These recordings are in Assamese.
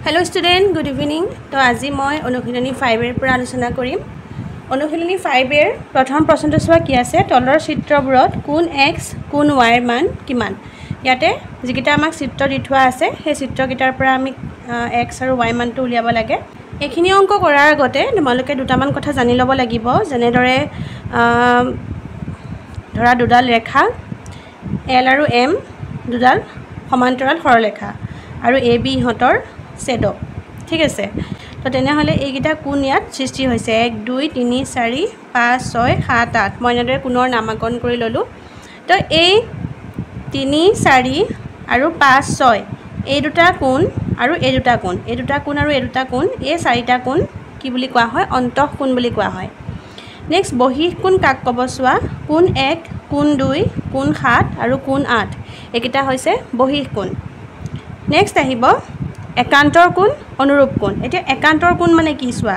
Hello student, good evening. तो आज मैं अनुशीलनी 5 ৰ পৰা আলোচনা কৰিম। অনুশীলনী 5 ৰ প্ৰথম প্ৰশ্নটো চোৱা কি আছে তলৰ চিত্ৰবোৰত কোন x কোন y ৰ মান কিমান। ইয়াতে যিকিটা আমাক চিত্ৰ দি থোৱা আছে সেই চিত্ৰকিটাৰ পৰা আমি x আৰু y মানটো উলিয়াব লাগে। এখিনি অংক কৰাৰ আগতে তোমালোকে দুটামান কথা জানি ল'ব লাগিব যেনেদৰে ধৰা দুডাল ৰেখা L আৰু M দুডাল সমান্তৰাল সৰলৰেখা আৰু AB ইহঁতৰ সেদক ঠিক আছে তো তেনেহলে এইগিটা কোন ইয়াত সৃষ্টি হৈছে 1 2 3 4 5 6 7 8 মই এনেদৰে কোণৰ নামাকৰণ কৰি ললো তো এই 3 4 আৰু 5 6 এই দুটা কোণ আৰু এই দুটা কোণ এই দুটা কোণ আৰু এই দুটা কোণ এই চাৰিটা কোণ কি বুলি কোৱা হয় অন্তঃকোণ বুলি কোৱা হয় নেক্সট বহিঃ কোণ কাক ক'ব চোৱা কোণ 1 কোণ 2 কোণ 7 আৰু কোণ 8 এইকিটা হৈছে বহিঃ কোণ নেক্সট আহিব একান্তৰ কোণ অনুৰূপ কোণ এতিয়া একান্তৰ কোণ মানে কি চোৱা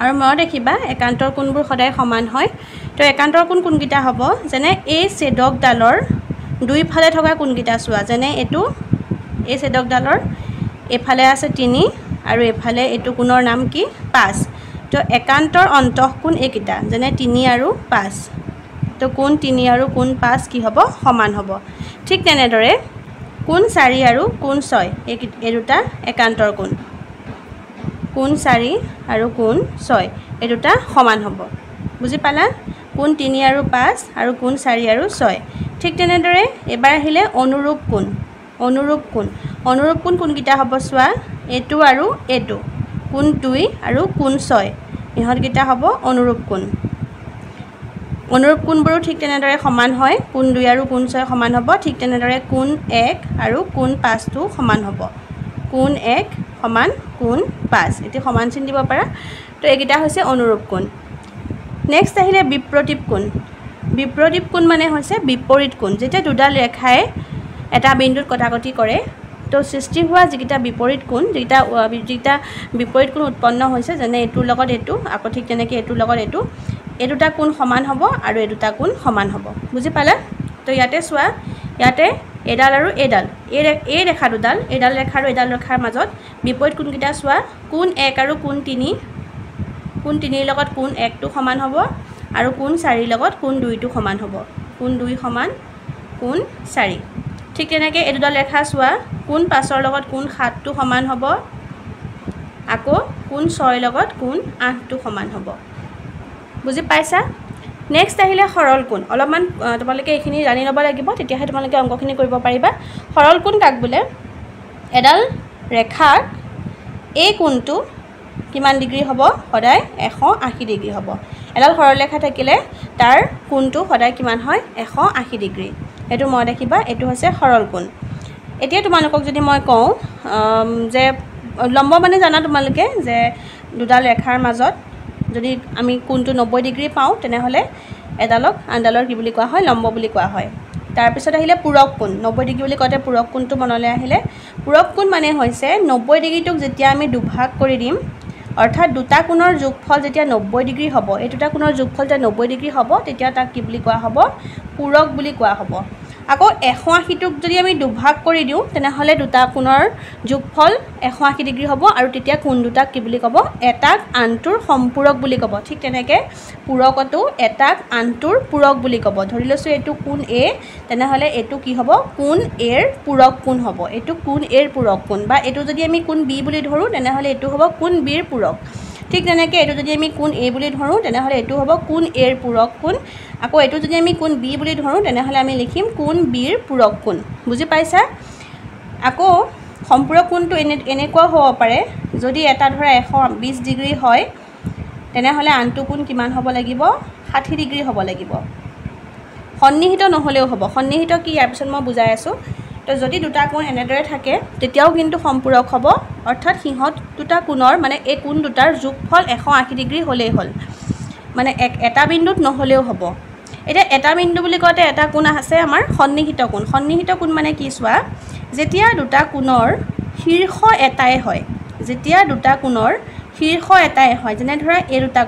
আৰু মই দেখিবা একান্তৰ কোণবোৰ সদায় সমান হয় তো একান্তৰ কোণ কোনকিটা হ'ব যেনে এই ছেদক ডালৰ দুই ফালে থকা কোণকিটা চোৱা যেনে এটো এই ছেদক ডালৰ এফালে আছে 3 আৰু এফালে এটো কোণৰ নাম কি 5 তো একান্তৰ অন্তঃকোণ এইকিটা যেনে 3 আৰু 5 তো কোণ 3 আৰু কোণ 5 কি হ'ব সমান হ'ব ঠিক তেনেদৰে কোণ 4 আৰু কোণ 6 এই দুটা একান্তৰ কোণ কোণ 4 আৰু কোণ 6 এই দুটা সমান হ'ব বুজি পালা কোণ 3 আৰু 5 আৰু কোণ 4 আৰু 6 ঠিক তেনেদৰে এবাৰ আহিলে অনুৰূপ কোণ কোনকিটা হ'ব চোৱা এটো আৰু এটো কোণ 2 আৰু কোণ 6 ইহঁতকিটা হ'ব অনুৰূপ কোণবোৰো ঠিক তেনেদৰে সমান হয় কোণ 2 আৰু কোণ 6 সমান হ'ব ঠিক তেনেদৰে কোণ 1 আৰু কোণ 5 টো সমান হ'ব কোণ 1 সমান কোণ 5 এটি সমান চিন দিব পাৰা তো এইকিটা হৈছে অনুৰূপ কোণ নেক্সট আহিলে বিপৰীত কোণ মানে হৈছে বিপৰীত কোণ যেতিয়া দুডাল ৰেখাই এটা বিন্দুত কটাকটি কৰে তো সৃষ্টি হোৱা যিকিটা বিপৰীত কোণ যিকিটা বিপৰীত কোণ উৎপন্ন হৈছে যেনে এটোৰ লগত এটো আকৌ ঠিক তেনেকৈ এটোৰ লগত এটো এই দুটা কোণ সমান হ'ব আৰু এই দুটা কোণ সমান হ'ব বুজি পালা তো ইয়াতে চোৱা ইয়াতে এডাল আৰু এডাল এই ৰেখা দুডাল এডাল ৰেখা আৰু এডাল ৰেখাৰ মাজত বিপৰীত কোণকিটা চোৱা কোণ 1 আৰু কোণ 3 কোণ 3 ৰ লগত কোণ 1 টো সমান হ'ব আৰু কোণ 4 ৰ লগত কোণ 2 টো সমান হ'ব কোণ 2 সমান কোণ 4 ঠিক তেনেকৈ এই দুডাল ৰেখা চোৱা কোণ 5 ৰ লগত কোণ 7 টো সমান হ'ব আকৌ কোণ 6 ৰ লগত কোণ 8 টো সমান হ'ব বুজি পাইছা নেক্সট আহিলে সৰল কোণ অলপমান তোমালোকে এইখিনি জানি ল'ব লাগিব তেতিয়াহে তোমালোকে অংকখিনি কৰিব পাৰিবা সৰল কোণ কাক বোলে এডাল ৰেখাৰ এই কোণটো কিমান ডিগ্ৰী হ'ব সদায় 180 ডিগ্ৰী হ'ব এডাল সৰল ৰেখা থাকিলে তাৰ কোণটো সদায় কিমান হয় 180 ডিগ্ৰী এটো মই দেখিবা এটো হৈছে সৰল কোণ এতিয়া তোমালোকক যদি মই কওঁ যে লম্ব মানে জানা তোমালোকে যে দুডাল ৰেখাৰ মাজত যদি আমি কোণটো 90 ডিগ্ৰী পাওঁ তেনেহলে এডালক আনডালৰ কি বুলি কোৱা হয় লম্ব বুলি কোৱা হয় তাৰ পিছত আহিলে পূৰক কোণ 90 ডিগ্ৰী বুলি কওঁতে পূৰক কোণটো মনলৈ আহিলে পূৰক কোণ মানে হৈছে 90 ডিগ্ৰীটোক যেতিয়া আমি দুভাগ কৰি দিম অৰ্থাৎ দুটা কোণৰ যোগফল যেতিয়া 90 ডিগ্ৰী হ'ব এই দুটা কোণৰ যোগফল যেতিয়া 90 ডিগ্ৰী হ'ব তেতিয়া তাক কি বুলি কোৱা হ'ব পূৰক বুলি কোৱা হ'ব আকৌ 180 টোক যদি আমি দুভাগ কৰি দিওঁ তেনেহলে দুটা কোণৰ যোগফল 180 ডিগ্ৰী হ'ব আৰু তেতিয়া কোণ দুটাক কি বুলি ক'ব এটাক আনটোৰ সম্পূৰক বুলি ক'ব ঠিক তেনেকৈ পূৰকটো এটাক আনটোৰ পূৰক বুলি ক'ব ধৰি লৈছো এটো কোণ A তেনেহলে এটো কি হ'ব কোণ A ৰ পূৰক কোণ হ'ব এটো কোণ A ৰ পূৰক কোণ বা এটো যদি আমি কোণ B বুলি ধৰো তেনেহলে এটো হ'ব কোণ B ৰ পূৰক ঠিক তেনেকৈ এটো যদি আমি কোণ A বুলি ধৰো তেনেহলে এটো হ'ব কোণ A ৰ পূৰক কোণ আকৌ এটো যদি আমি কোণ B বুলি ধৰো তেনেহলে আমি লিখিম কোণ B ৰ পূৰক কোণ বুজি পাইছা আকৌ সম্পূৰক কোণটো এনেকুৱা হ'ব পাৰে যদি এটা ধৰা 120 ডিগ্ৰী হয় তেনেহলে আনটো কোণ কিমান হ'ব লাগিব 60 ডিগ্ৰী হ'ব লাগিব সন্নিহিত নহলেও হ'ব সন্নিহিত কি ইয়াৰ পিছত মই বুজাই আছো তো যদি দুটা কোণ এনেদৰে থাকে তেতিয়াও কিন্তু সম্পূৰক হ'ব অৰ্থাৎ সিহঁত দুটা কোণৰ মানে এই কোণ দুটাৰ যোগফল 180 ডিগ্ৰী হ'লেই হ'ল মানে এটা বিন্দুত নহলেও হ'ব এটা এটা বিন্দু বুলি কওঁতে এটা কোণ আছে আমাৰ সন্নিহিত কোণ মানে কি চোৱা যেতিয়া দুটা কোণৰ শীৰ্ষ এটাই হয় যেনে ধৰা এই দুটা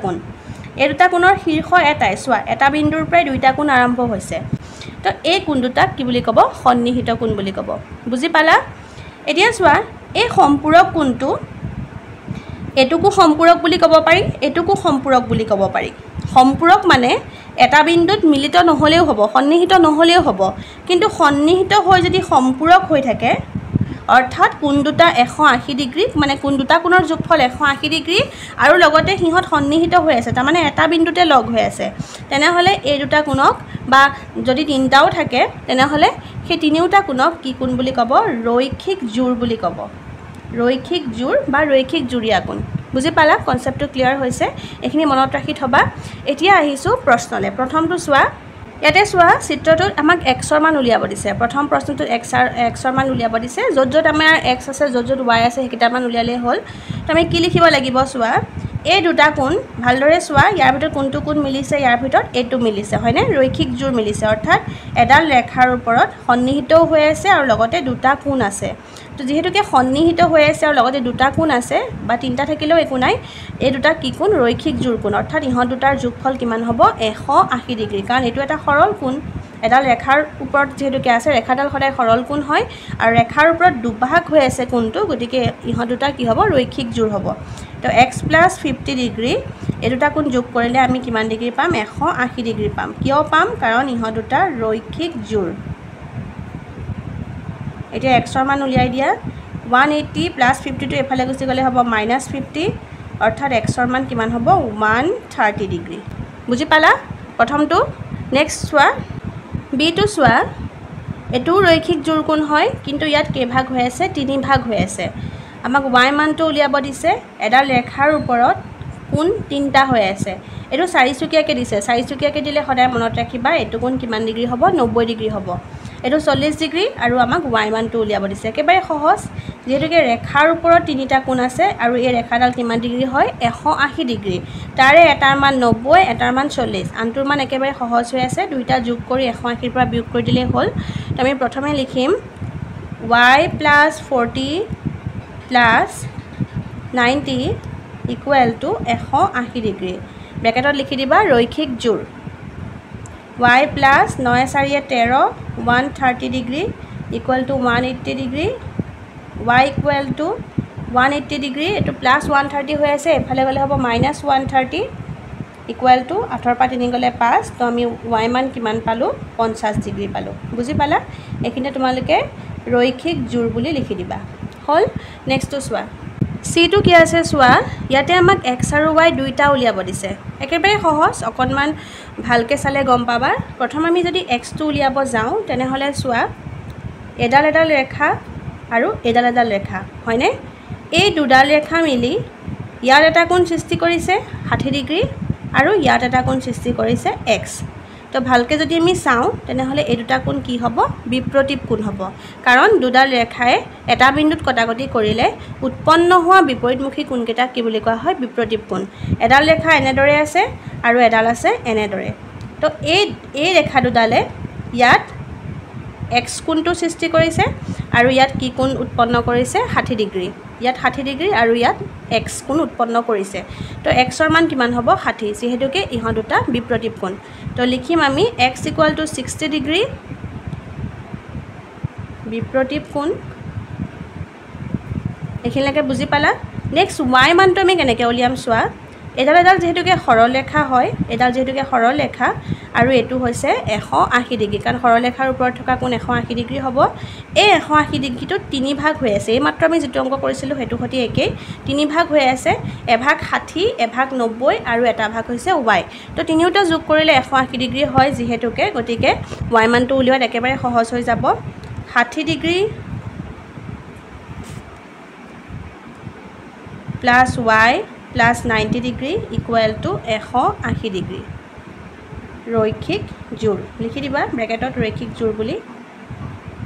কোণৰ শীৰ্ষ এটাই চোৱা এটা বিন্দুৰ পৰা দুইটা কোণ আৰম্ভ হৈছে তো এই কোণ দুটাক কি বুলি ক'ব সন্নিহিত কোণ বুলি ক'ব বুজি পালা এতিয়া চোৱা এই সম্পূৰক কোণটো এটুকু সম্পূৰক বুলি ক'ব পাৰি, এটুকু সম্পূৰক বুলি ক'ব পাৰি। সম্পূৰক মানে এটা বিন্দুত মিলিত নহ'লেও হ'ব, সন্নিহিত নহ'লেও হ'ব, কিন্তু সন্নিহিত হৈ যদি সম্পূৰক হৈ থাকে, অৰ্থাৎ কোণ দুটা 180 ডিগ্ৰী, মানে কোণ দুটা কোণৰ যোগফল 180 ডিগ্ৰী আৰু লগতে সিহঁত সন্নিহিত হৈ আছে, তাৰমানে এটা বিন্দুতে লগ হৈ আছে, তেনেহ'লে এই দুটা কোণক বা যদি তিনিটাও থাকে তেনেহ'লে সেই তিনিওটা কোণক কি কোণ বুলি ক'ব? ৰৈখিক জোৰ বুলি ক'ব। ৰৈখিক জোৰ বা ৰৈখিক জুৰীয়া কোণ। বুজি পালা? কনচেপ্টটো ক্লিয়াৰ হৈছে, এইখিনি মনত ৰাখি থবা। এতিয়া আহিছোঁ প্ৰশ্নলৈ। প্ৰথমটো চোৱা, ইয়াতে চোৱা চিত্ৰটোত আমাক এক্সৰ মান উলিয়াব দিছে। প্ৰথম প্ৰশ্নটোত এক্সৰ মান উলিয়াব দিছে, য'ত য'ত আমাৰ এক্স আছে, য'ত য'ত ৱাই আছে সেইকেইটামান উলিয়ালেই হ'ল। তো আমি কি লিখিব লাগিব চোৱা, এই দুটা কোণ ভালদৰে চোৱা, ইয়াৰ ভিতৰত কোনটো কোণ মিলিছে? ইয়াৰ ভিতৰত এইটো মিলিছে, হয়নে? ৰৈখিক জোৰ মিলিছে, অৰ্থাৎ এডাল ৰেখাৰ ওপৰত সন্নিহিতও হৈ আছে আৰু লগতে দুটা কোণ আছে। তো যিহেতুকে সন্নিহিত হৈ আছে আৰু লগতে দুটা কোণ আছে, বা তিনিটা থাকিলেও একো নাই, এই দুটা কি কোণ? ৰৈখিক জোৰ কোণ, অৰ্থাৎ ইহঁত দুটাৰ যোগফল কিমান হ'ব? 180 ডিগ্ৰী, কাৰণ এইটো এটা সৰল কোণ। এডাল ৰেখাৰ ওপৰত যিহেতুকে আছে, ৰেখাডাল সদায় সৰল কোণ হয় আৰু ৰেখাৰ ওপৰত দুভাগ হৈ আছে কোণটো, গতিকে ইহঁত দুটা কি হ'ব? ৰৈখিক জোৰ হ'ব। তো x + 50 ডিগ্ৰী এই দুটা কোণ যোগ কৰিলে আমি কিমান ডিগ্ৰী পাম? 180 ডিগ্ৰী পাম। কিয় পাম? কাৰণ ইহঁত দুটা ৰৈখিক জোৰ। এতিয়া এক্সৰ মান উলিয়াই দিয়া, 180 + 50টো এফালে গুচি গ'লে হ'ব -50, অৰ্থাৎ এক্সৰ মান কিমান হ'ব? 130 ডিগ্ৰী। বুজি পালা প্ৰথমটো? নেক্সট চোৱা, বিটো চোৱা, এইটোও ৰৈখিক জোৰ কোণ হয়, কিন্তু ইয়াত কেইভাগ হৈ আছে? 3 ভাগ হৈ আছে। আমাক y মানটো উলিয়াব দিছে, এডাল ৰেখাৰ ওপৰত কোণ 3টা হৈ আছে। এইটো চাৰিচুকীয়াকৈ দিছে, চাৰিচুকীয়াকৈ দিলে সদায় মনত ৰাখিবা এইটো কোণ কিমান ডিগ্ৰী হ'ব? 90 ডিগ্ৰী হ'ব। এইটো 40 ডিগ্ৰী আৰু আমাক y মানটো উলিয়াব দিছে। একেবাৰে সহজ, যিহেতুকে ৰেখাৰ ওপৰত 3টা কোণ আছে আৰু এই ৰেখাডাল কিমান ডিগ্ৰী হয়? 180 ডিগ্ৰী। তাৰে এটাৰ মান 90, এটাৰ মান 40, আনটোৰ মান একেবাৰে সহজ হৈ আছে, দুইটা যোগ কৰি 180ৰ পৰা বিয়োগ কৰি দিলেই হ'ল। তো আমি প্ৰথমে লিখিম y + 40 + 90 = 180 ডিগ্ৰী। ব্ৰেকেটত লিখি দিবা ৰৈখিক জোৰ। y + 9 × 4 = 13, 130 degree = 180 degree. y = 180 degree, এইটো +130 হৈ আছে, এফালে গ'লে হ'ব -130 = 8ৰ পৰা 3 গ'লে 5। তো আমি y মান কিমান পালোঁ? 50 ডিগ্ৰী পালোঁ। বুজি পালা? এইখিনিতে তোমালোকে ৰৈখিক জোৰ বুলি লিখি দিবা। হ'ল? নেক্সটটো চোৱা, চিটো কি আছে চোৱা, ইয়াতে আমাক এক্স আৰু ৱাই দুইটা উলিয়াব দিছে। একেবাৰে সহজ, অকণমান ভালকৈ চালে গম পাবা। প্ৰথম আমি যদি এক্সটো উলিয়াব যাওঁ তেনেহ'লে চোৱা, এডাল এডাল ৰেখা আৰু এডাল এডাল ৰেখা, হয়নে? এই দুডাল ৰেখা মিলি ইয়াত এটা কোণ সৃষ্টি কৰিছে 60 ডিগ্ৰী আৰু ইয়াত এটা কোণ সৃষ্টি কৰিছে এক্স। তো ভালকৈ যদি আমি চাওঁ তেনেহ'লে এই দুটা কোণ কি হ'ব? বিপ্ৰতীপ কোণ হ'ব, কাৰণ দুডাল ৰেখাই এটা বিন্দুত কটাকটি কৰিলে উৎপন্ন হোৱা বিপৰীতমুখী কোণকেইটাক কি বুলি কোৱা হয়? বিপ্ৰতীপ কোণ। এডাল ৰেখা এনেদৰে আছে আৰু এডাল আছে এনেদৰে। তো এই ৰেখা দুডালে ইয়াত এক্স কোণটো সৃষ্টি কৰিছে আৰু ইয়াত কি কোণ উৎপন্ন কৰিছে? 60 ডিগ্ৰী। ইয়াত 60 ডিগ্ৰী আৰু ইয়াত এক্স কোণ উৎপন্ন কৰিছে। তো এক্সৰ মান কিমান হ'ব? 60, যিহেতুকে ইহঁত দুটা বিপ্ৰতীপ কোণ। তো লিখিম আমি x = 60 ডিগ্ৰী বিপ্ৰতীপ কোণ। এইখিনিলৈকে বুজি পালা? নেক্সট y মানটো আমি কেনেকৈ উলিয়াম চোৱা, এডাল এডাল যিহেতুকে সৰল ৰেখা হয়, এডাল যিহেতুকে সৰল ৰেখা আৰু এইটো হৈছে 180 ডিগ্ৰী, কাৰণ সৰল ৰেখাৰ ওপৰত থকা কোণ 180 ডিগ্ৰী হ'ব। এই 180 ডিগ্ৰীটোত 3 ভাগ হৈ আছে। এইমাত্ৰ আমি যিটো অংক কৰিছিলোঁ সেইটো সৈতে একেই, 3 ভাগ হৈ আছে, এভাগ 60, এভাগ 90 আৰু এটা ভাগ হৈছে y। তো তিনিওটা যোগ কৰিলে 180 ডিগ্ৰী হয় যিহেতুকে, গতিকে y মানটো উলিওৱাত একেবাৰে সহজ হৈ যাব। 60 ডিগ্ৰী + y + 90 ডিগ্ৰী = 180 ডিগ্ৰী। ৰৈখিক জোৰ লিখি দিবা ব্ৰেকেটত ৰৈখিক জোৰ বুলি।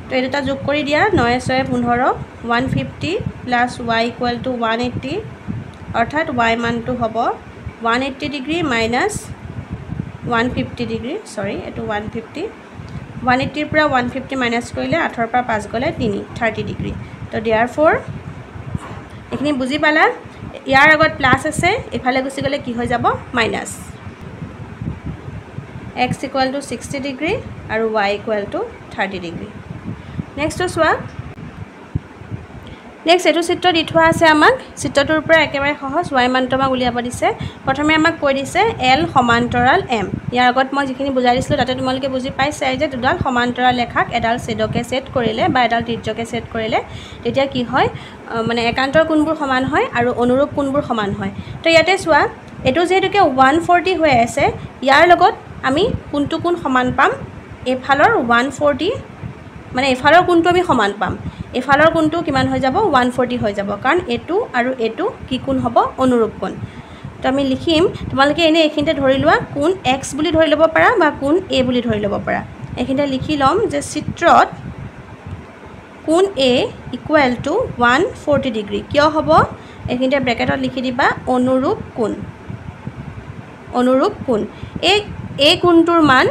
তো এই দুটা যোগ কৰি দিয়া, 9 × 6 = 15, 150 + y = 180, অৰ্থাৎ y মানটো হ'ব 180 ডিগ্ৰী - 150 ডিগ্ৰী, এইটো 150, 180ৰ পৰা 150 মাইনাছ কৰিলে 8ৰ পৰা 5 গ'লে 3, 30 ডিগ্ৰী। তো therefore এইখিনি বুজি পালা? ইয়াৰ আগত প্লাছ আছে, এফালে গুচি গ'লে কি হৈ যাব? মাইনাছ। x = 60 ডিগ্ৰী আৰু y = 30 ডিগ্ৰী। নেক্সটটো চোৱা, নেক্সট এইটো চিত্ৰ দি থোৱা আছে আমাক চিত্ৰটোৰ পৰা একেবাৰে সহজ y মানটো আমাক উলিয়াব দিছে প্ৰথমে আমাক কৈ দিছে l সমান্তৰাল m ইয়াৰ আগত মই যিখিনি বুজাই দিছিলোঁ তাতে তোমালোকে বুজি পাইছে যে দুডাল সমান্তৰাল ৰেখাক এডাল ছেদকে ছেদ কৰিলে বা এডাল ত্ৰিজ্যকে ছেদ কৰিলে তেতিয়া কি হয় মানে একান্তৰ কোণবোৰ সমান হয় আৰু অনুৰূপ কোণবোৰ সমান হয় তো ইয়াতে চোৱা এটো যেহেতুকে 140 হৈ আছে ইয়াৰ লগত আমি কোনটো কোণ সমান পাম এফালৰ 140 মানে এফালৰ কোণটো আমি সমান পাম এফালৰ কোণটো কিমান হৈ যাব 140 হৈ যাব কাৰণ এটো আৰু এটো কি কোণ হ'ব অনুৰূপ কোণ তো আমি লিখিম তোমালোকে এনে এখিনতে ধৰি লোৱা কোণ x বুলি ধৰি ল'ব পাৰা বা কোণ a বুলি ধৰি ল'ব পাৰা এখিনতে লিখি লম যে চিত্ৰত কোণ a ইকুৱেল টু 140 ডিগ্ৰী কিয় হ'ব এখিনতে ব্ৰেকেটত লিখি দিবা অনুৰূপ কোণ এই কোণটোৰ মান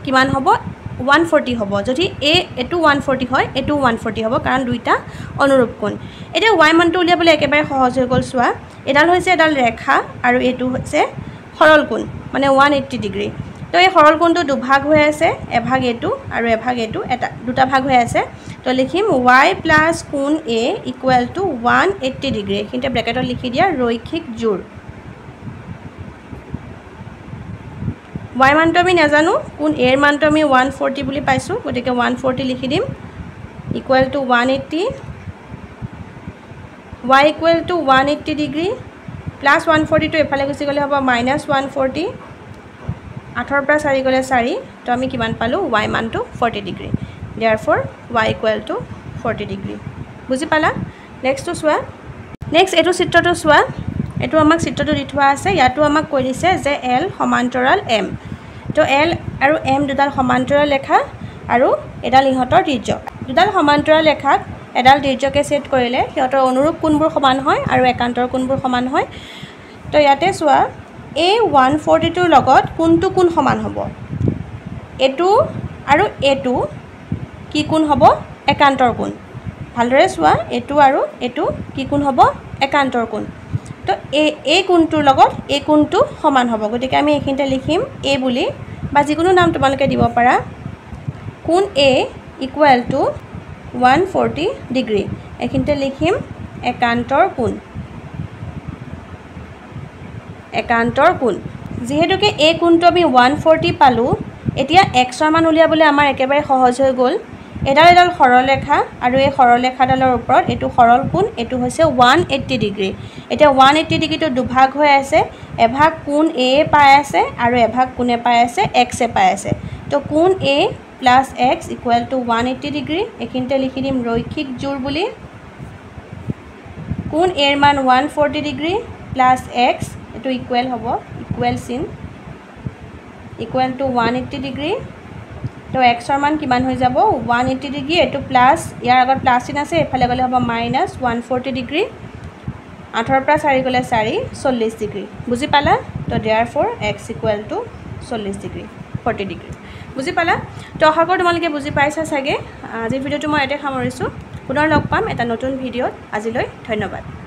কিমান হ'ব 140 হ'ব যদি এটো 140 হয় এটো 140 হ'ব কাৰণ দুইটা অনুৰূপ কোণ এতিয়া y মানটো উলিয়াবলৈ একেবাৰে সহজ হৈ গ'ল চোৱা এডাল হৈছে এডাল ৰেখা আৰু এটো হৈছে সৰল কোণ মানে 180 ডিগ্ৰী তো এই সৰল কোণটো দুভাগ হৈ আছে এভাগ এটো আৰু এভাগ এটো এটা দুটা ভাগ হৈ আছে তো লিখিম y প্লাস কোণ a ইকুৱেল টু 180 ডিগ্ৰী এখিনতে ব্ৰেকেটত লিখি দিয়া ৰৈখিক জোৰ y মানটো আমি নাজানো কোণ a মানটো আমি 140 বুলি পাইছো গতিকে 140 লিখি দিম equal to 180 y equal to 180 degree plus 140 টো এফালে গুচি গলে হ'ব মাইনাস 140 8 পৰা 4 গলে 4 তো আমি কিমান পালো y মানটো 40 degree therefore y equal to 40 degree বুজি পালা নেক্সট টু চোৱা নেক্সট এটো চিত্ৰটো চোৱা এটো আমাক চিত্ৰটো দি থোৱা আছে ইয়াতো আমাক কৈ দিছে যে l সমান্তৰাল m তো l আৰু m দুডাল সমান্তৰাল ৰেখা আৰু এডাল ইহঁতৰ ত্ৰিজ্য দুডাল সমান্তৰাল ৰেখাক এডাল ত্ৰিজ্যকে ছেদ কৰিলে সিহঁতৰ অনুৰূপ কোণবোৰ সমান হয় আৰু একান্তৰ কোণবোৰ সমান হয় তো ইয়াতে চোৱা a 140 ৰ লগত কোনটো কোণ সমান হ'ব এটো আৰু এটো কি কোণ হ'ব একান্তৰ কোণ ভালদৰে চোৱা এটো আৰু এটো কি কোণ হ'ব একান্তৰ কোণ তো এই কোণটোৰ লগত এই কোণটো সমান হ'ব গতিকে আমি এখিনতে লিখিম a বুলি বা যিকোনো নাম তোমালোকে দিব পাৰা কোণ a ইকুৱেল টু 140 ডিগ্ৰী এখিনতে লিখিম একান্তৰ কোণ যেহেতুকে এই কোণটো আমি 140 পালো এতিয়া x ৰ মান উলিয়াবলৈ আমাৰ একেবাৰে সহজ হৈ গ'ল এডাল সৰল ৰেখা আৰু এই সৰল ৰেখাডালৰ ওপৰত এটো সৰল কোণ এটো হৈছে 180 ডিগ্ৰী এতিয়া 180 ডিগ্ৰীটো দুভাগ হৈ আছে এভাগ কোণ a পাই আছে আৰু এভাগ কোণে পাই আছে x এ পাই আছে তো কোণ a plus x equal to 180 degree এখিনতে লিখি দিম ৰৈখিক জোৰ বুলি কোণ a ৰ মান 140 ডিগ্ৰী প্লাস x এটো ইকুৱেল হ'ব ইকুৱেল চিন ইকুৱেল টু 180 ডিগ্ৰী তো x ৰ মান কিমান হৈ যাব 180 ডিগ্ৰী এটো প্লাস ইয়াৰ আগত প্লাস চিন আছে এফালে গলে হ'ব মাইনাস 140 ডিগ্ৰী 8 পৰা 4 গলে 40 ডিগ্ৰী বুজি পালা তো therefore x equal two 40 degree 40 degree বুজি পালা তো আশা কৰোঁ তোমালোকে বুজি পাইছা চাগে আজি ভিডিওটো মই এতে সামৰিছো পুনৰ লগ পাম এটা নতুন ভিডিঅ'ত আজিলৈ ধন্যবাদ